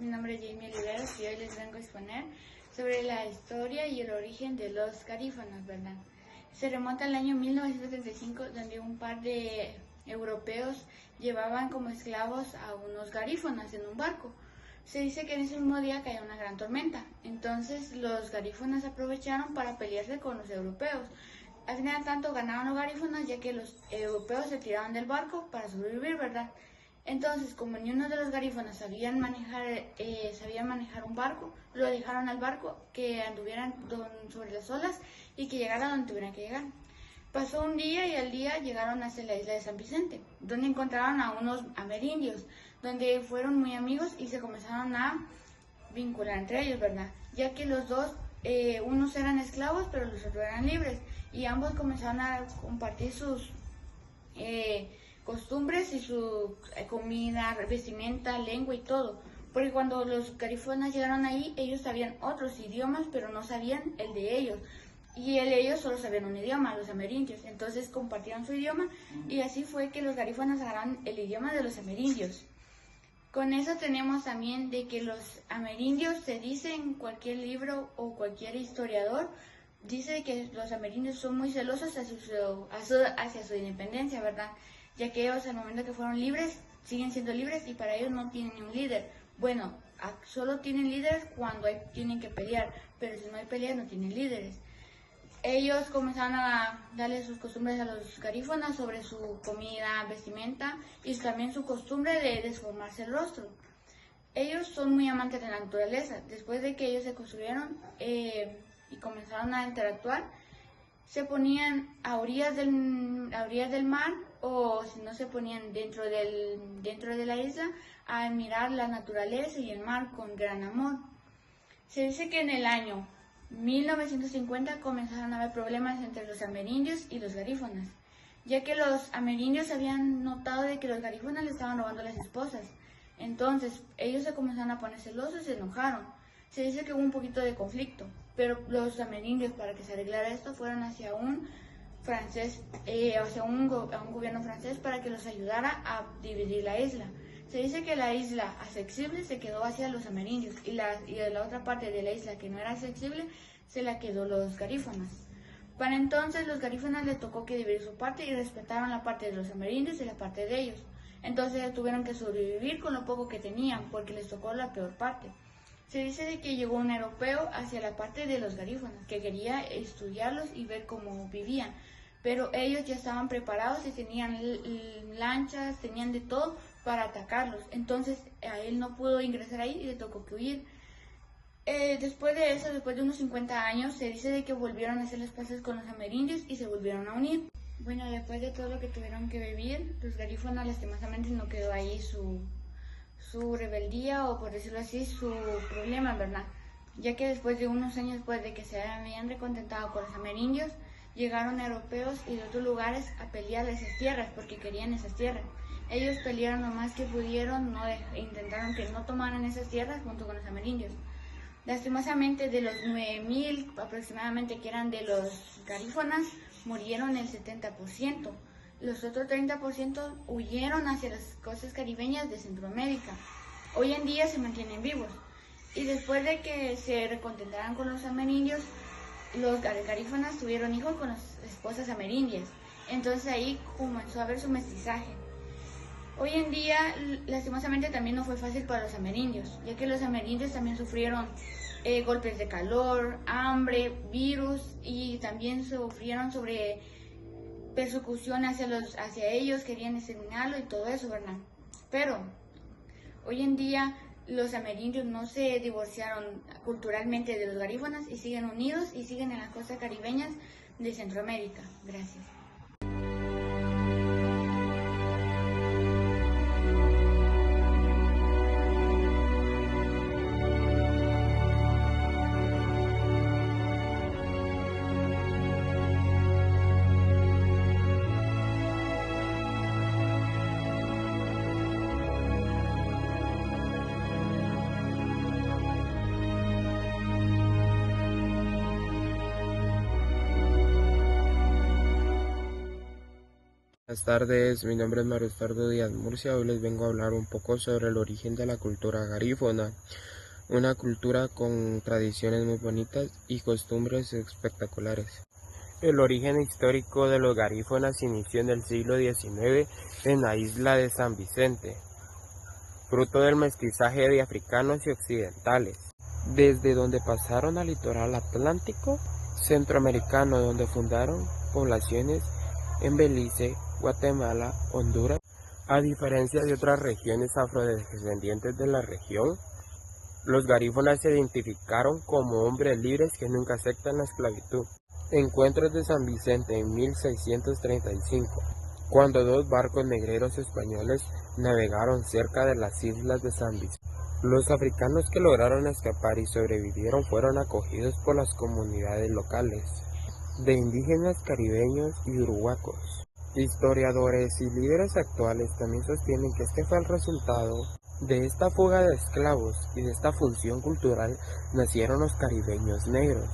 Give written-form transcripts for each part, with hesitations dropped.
Mi nombre es Jamie Oliveros y hoy les vengo a exponer sobre la historia y el origen de los garífonos, ¿verdad? Se remonta al año 1935, donde un par de europeos llevaban como esclavos a unos garífonos en un barco. Se dice que en ese mismo día cayó una gran tormenta, entonces los garífonos aprovecharon para pelearse con los europeos. Al final tanto ganaron los garífonos, ya que los europeos se tiraron del barco para sobrevivir, ¿verdad? Entonces, como ni uno de los garífonos sabían manejar un barco, lo dejaron al barco que anduvieran sobre las olas y que llegara donde tuvieran que llegar. Pasó un día y al día llegaron hacia la isla de San Vicente, donde encontraron a unos amerindios, donde fueron muy amigos y se comenzaron a vincular entre ellos, ¿verdad? Ya que los dos, unos eran esclavos, pero los otros eran libres, y ambos comenzaron a compartir sus costumbres y su comida, vestimenta, lengua y todo. Porque cuando los garífonas llegaron ahí, ellos sabían otros idiomas, pero no sabían el de ellos. Y ellos solo sabían un idioma, los amerindios. Entonces compartieron su idioma y así fue que los garífonas agarraron el idioma de los amerindios. Con eso tenemos también de que los amerindios, se dice en cualquier libro o cualquier historiador, dice que los amerindios son muy celosos hacia su independencia, ¿verdad? Ya que ellos al momento que fueron libres, siguen siendo libres y para ellos no tienen ni un líder. Bueno, solo tienen líderes cuando tienen que pelear, pero si no hay pelea no tienen líderes. Ellos comenzaron a darle sus costumbres a los garífonas sobre su comida, vestimenta y también su costumbre de desformarse el rostro. Ellos son muy amantes de la naturaleza. Después de que ellos se construyeron y comenzaron a interactuar, se ponían a orillas del mar, o si no se ponían dentro de la isla a admirar la naturaleza y el mar con gran amor. Se dice que en el año 1950 comenzaron a haber problemas entre los amerindios y los garífonas, ya que los amerindios habían notado de que los garífonas le estaban robando las esposas. Entonces ellos se comenzaron a poner celosos y se enojaron. Se dice que hubo un poquito de conflicto, pero los amerindios, para que se arreglara esto, fueron hacia un gobierno francés para que los ayudara a dividir la isla. Se dice que la isla accesible se quedó hacia los amerindios y de la otra parte de la isla que no era accesible se la quedó los garífonas. Para entonces los garífonas les tocó que dividir su parte y respetaron la parte de los amerindios y la parte de ellos. Entonces tuvieron que sobrevivir con lo poco que tenían porque les tocó la peor parte. Se dice de que llegó un europeo hacia la parte de los garífonas que quería estudiarlos y ver cómo vivían, pero ellos ya estaban preparados y tenían lanchas, tenían de todo para atacarlos. Entonces a él no pudo ingresar ahí y le tocó que huir. Después de eso, después de unos 50 años, se dice de que volvieron a hacer las paces con los amerindios y se volvieron a unir. Bueno, después de todo lo que tuvieron que vivir, los garífonas lastimosamente no quedó ahí su rebeldía, o por decirlo así, su problema, ¿verdad? Ya que después de unos años después de que se habían recontentado con los amerindios, llegaron europeos y de otros lugares a pelear esas tierras porque querían esas tierras. Ellos pelearon lo más que pudieron, intentaron que no tomaran esas tierras junto con los amerindios. Lastimosamente, de los 9,000 aproximadamente que eran de los garífonas, murieron el 70%. Los otros 30% huyeron hacia las costas caribeñas de Centroamérica. Hoy en día se mantienen vivos. Y después de que se recontentaran con los amerindios, los garífonas tuvieron hijos con las esposas amerindias. Entonces ahí comenzó a haber su mestizaje. Hoy en día, lastimosamente, también no fue fácil para los amerindios, ya que los amerindios también sufrieron golpes de calor, hambre, virus, y también sufrieron sobre persecución hacia ellos, querían exterminarlo y todo eso, ¿verdad? Pero hoy en día los amerindios no se divorciaron culturalmente de los garífonas y siguen unidos y siguen en las costas caribeñas de Centroamérica. Gracias. Buenas tardes, mi nombre es Mario Estardo Díaz Murcia. Hoy les vengo a hablar un poco sobre el origen de la cultura garífuna, una cultura con tradiciones muy bonitas y costumbres espectaculares. El origen histórico de los garífunas inició en el siglo XIX en la isla de San Vicente, fruto del mestizaje de africanos y occidentales, desde donde pasaron al litoral atlántico centroamericano, donde fundaron poblaciones en Belice, Guatemala, Honduras. A diferencia de otras regiones afrodescendientes de la región, los garífunas se identificaron como hombres libres que nunca aceptan la esclavitud. Encuentros de San Vicente en 1635, cuando dos barcos negreros españoles navegaron cerca de las islas de San Vicente. Los africanos que lograron escapar y sobrevivieron fueron acogidos por las comunidades locales de indígenas caribeños y uruguacos. Historiadores y líderes actuales también sostienen que este fue el resultado de esta fuga de esclavos, y de esta función cultural nacieron los caribeños negros.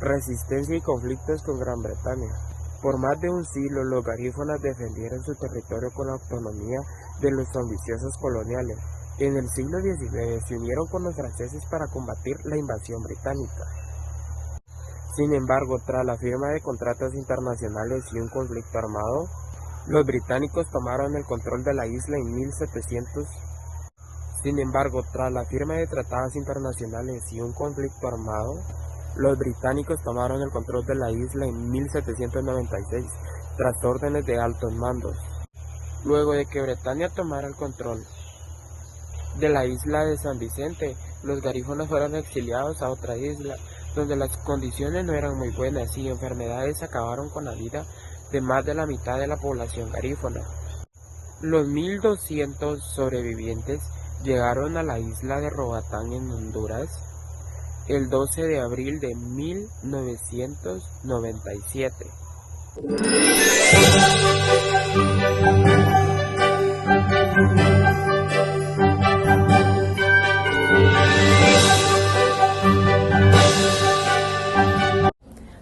Resistencia y conflictos con Gran Bretaña. Por más de un siglo, los garífunas defendieron su territorio con la autonomía de los ambiciosos coloniales. En el siglo XIX se unieron con los franceses para combatir la invasión británica. Sin embargo, tras la firma de contratos internacionales y un conflicto armado, los británicos tomaron el control de la isla en 1700. Sin embargo, tras la firma de tratados internacionales y un conflicto armado, los británicos tomaron el control de la isla en 1796, tras órdenes de altos mandos. Luego de que Bretaña tomara el control de la isla de San Vicente, los garífunas fueron exiliados a otra isla, donde las condiciones no eran muy buenas y enfermedades acabaron con la vida de más de la mitad de la población garífuna. Los 1200 sobrevivientes llegaron a la isla de Roatán en Honduras el 12 de abril de 1997.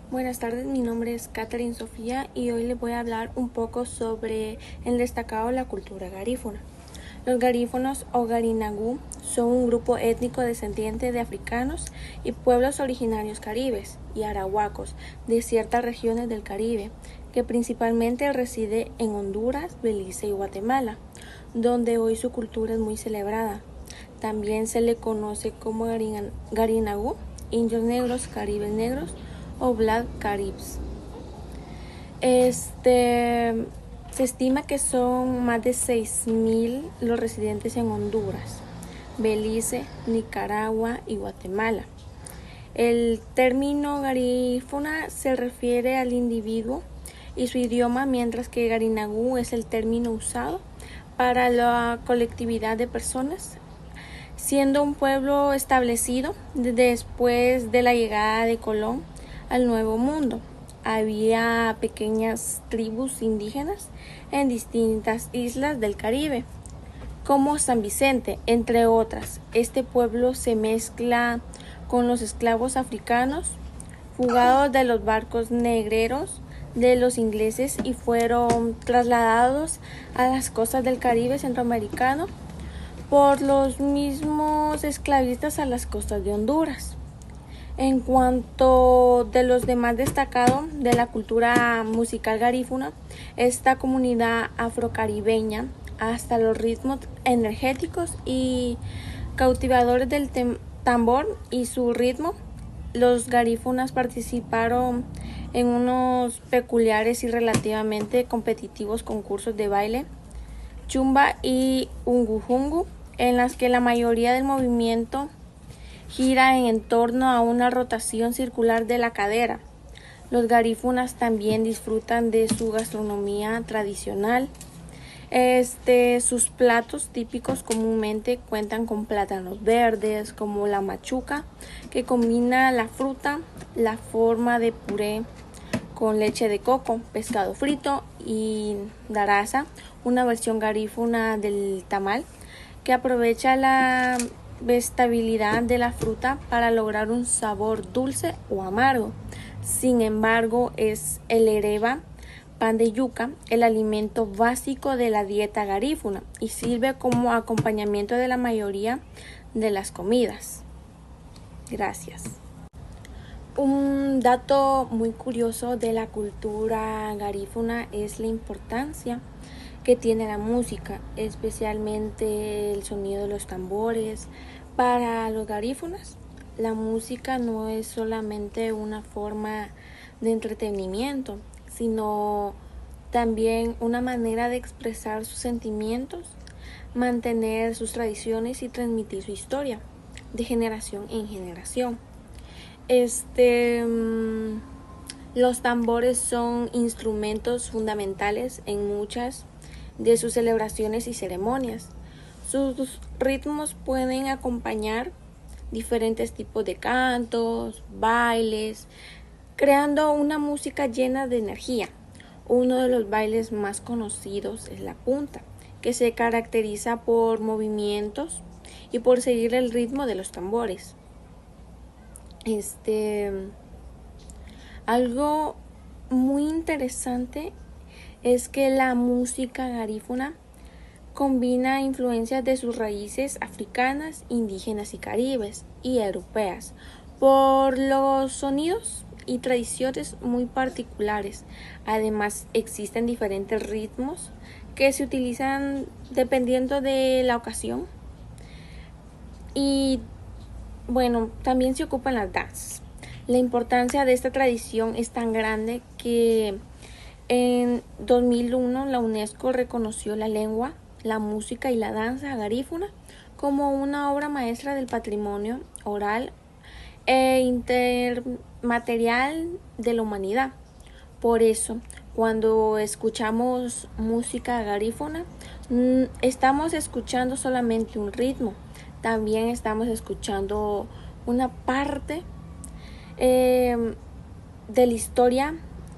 Buenas tardes, mi nombre es Catherine Sofía y hoy les voy a hablar un poco sobre el destacado de la cultura garífuna. Los garífunos o garinagú son un grupo étnico descendiente de africanos y pueblos originarios caribes y arahuacos de ciertas regiones del Caribe, que principalmente reside en Honduras, Belice y Guatemala, donde hoy su cultura es muy celebrada. También se le conoce como garinagú, indios negros, caribes negros o Black Caribs. Se estima que son más de 6,000 los residentes en Honduras, Belice, Nicaragua y Guatemala. El término garífuna se refiere al individuo y su idioma, mientras que garinagú es el término usado para la colectividad de personas, siendo un pueblo establecido después de la llegada de Colón al Nuevo Mundo. Había pequeñas tribus indígenas en distintas islas del Caribe, como San Vicente, entre otras. Este pueblo se mezcla con los esclavos africanos fugados de los barcos negreros de los ingleses y fueron trasladados a las costas del Caribe centroamericano por los mismos esclavistas a las costas de Honduras. En cuanto de los demás destacados de la cultura musical garífuna, esta comunidad afrocaribeña, hasta los ritmos energéticos y cautivadores del tambor y su ritmo, los garífunas participaron en unos peculiares y relativamente competitivos concursos de baile, chumba y ungujungu, en las que la mayoría del movimiento gira en torno a una rotación circular de la cadera. Los garífunas también disfrutan de su gastronomía tradicional. Sus platos típicos comúnmente cuentan con plátanos verdes, como la machuca, que combina la fruta, la forma de puré con leche de coco, pescado frito y daraza, una versión garífuna del tamal, que aprovecha la estabilidad de la fruta para lograr un sabor dulce o amargo. Sin embargo, es el hereba pan de yuca, el alimento básico de la dieta garífuna, y sirve como acompañamiento de la mayoría de las comidas. Gracias. Un dato muy curioso de la cultura garífuna es la importancia que tiene la música, especialmente el sonido de los tambores. Para los garífunas, la música no es solamente una forma de entretenimiento, sino también una manera de expresar sus sentimientos, mantener sus tradiciones y transmitir su historia de generación en generación. Los tambores son instrumentos fundamentales en muchas de sus celebraciones y ceremonias. Sus ritmos pueden acompañar diferentes tipos de cantos, bailes, creando una música llena de energía. Uno de los bailes más conocidos es la punta, que se caracteriza por movimientos y por seguir el ritmo de los tambores. Algo muy interesante es que la música garífuna combina influencias de sus raíces africanas, indígenas y caribes y europeas por los sonidos y tradiciones muy particulares. Además, existen diferentes ritmos que se utilizan dependiendo de la ocasión. Y bueno, también se ocupan las danzas. La importancia de esta tradición es tan grande que en 2001 la UNESCO reconoció la lengua, la música y la danza garífuna como una obra maestra del patrimonio oral e intermaterial de la humanidad. Por eso, cuando escuchamos música garífuna, estamos escuchando solamente un ritmo, también estamos escuchando una parte de la historia,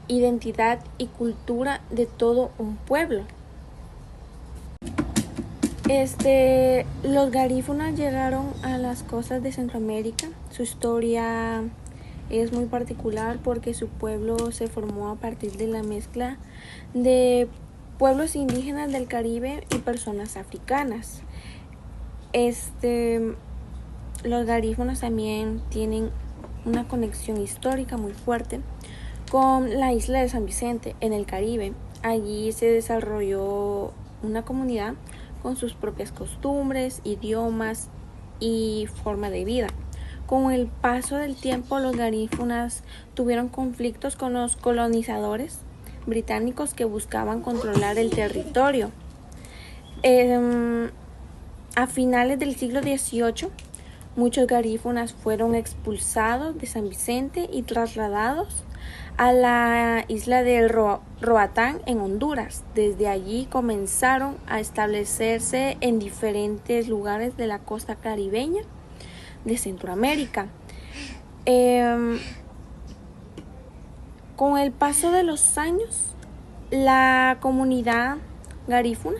identidad y cultura de todo un pueblo. Los garífunas llegaron a las costas de Centroamérica. Su historia es muy particular porque su pueblo se formó a partir de la mezcla de pueblos indígenas del Caribe y personas africanas. Los garífunas también tienen una conexión histórica muy fuerte con la isla de San Vicente en el Caribe. Allí se desarrolló una comunidad con sus propias costumbres, idiomas y forma de vida. Con el paso del tiempo, los garífunas tuvieron conflictos con los colonizadores británicos que buscaban controlar el territorio. A finales del siglo XVIII, muchos garífunas fueron expulsados de San Vicente y trasladados a la isla de Roatán en Honduras. Desde allí comenzaron a establecerse en diferentes lugares de la costa caribeña de Centroamérica. Con el paso de los años, la comunidad garífuna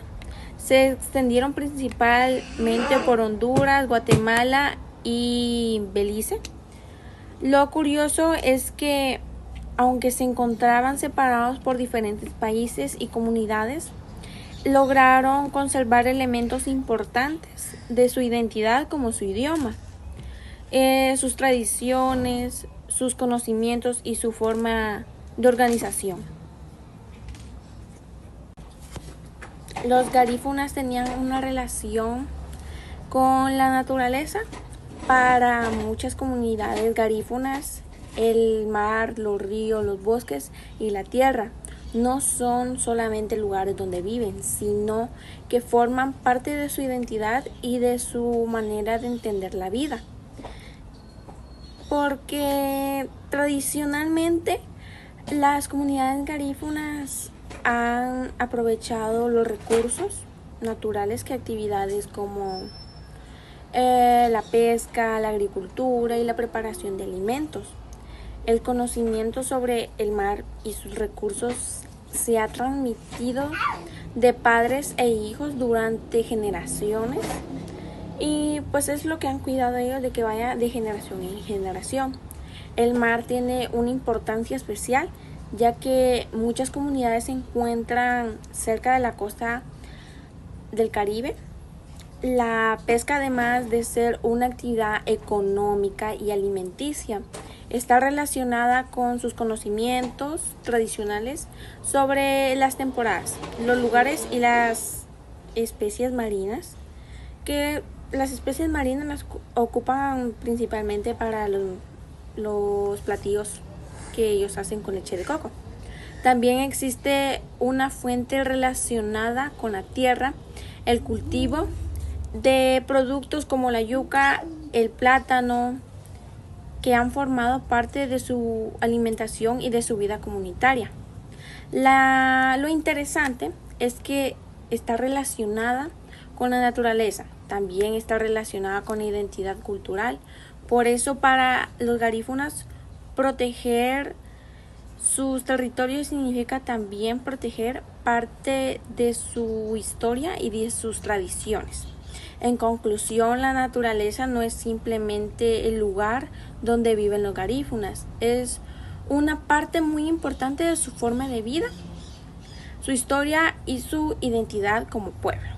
se extendieron principalmente por Honduras, Guatemala y Belice. Lo curioso es que, aunque se encontraban separados por diferentes países y comunidades, lograron conservar elementos importantes de su identidad como su idioma, sus tradiciones, sus conocimientos y su forma de organización. Los garífunas tenían una relación con la naturaleza. Para muchas comunidades garífunas, el mar, los ríos, los bosques y la tierra no son solamente lugares donde viven, sino que forman parte de su identidad y de su manera de entender la vida. Porque tradicionalmente las comunidades garífunas han aprovechado los recursos naturales que actividades como la pesca, la agricultura y la preparación de alimentos. El conocimiento sobre el mar y sus recursos se ha transmitido de padres e hijos durante generaciones, y pues es lo que han cuidado ellos de que vaya de generación en generación. El mar tiene una importancia especial, ya que muchas comunidades se encuentran cerca de la costa del Caribe. La pesca, además de ser una actividad económica y alimenticia, está relacionada con sus conocimientos tradicionales sobre las temporadas, los lugares y las especies marinas, que las especies marinas las ocupan principalmente para los platillos que ellos hacen con leche de coco. También existe una fuente relacionada con la tierra, el cultivo de productos como la yuca, el plátano, que han formado parte de su alimentación y de su vida comunitaria. Lo interesante es que está relacionada con la naturaleza, también está relacionada con la identidad cultural. Por eso para los garífunas proteger sus territorios significa también proteger parte de su historia y de sus tradiciones. En conclusión, la naturaleza no es simplemente el lugar donde viven los garífunas, es una parte muy importante de su forma de vida, su historia y su identidad como pueblo.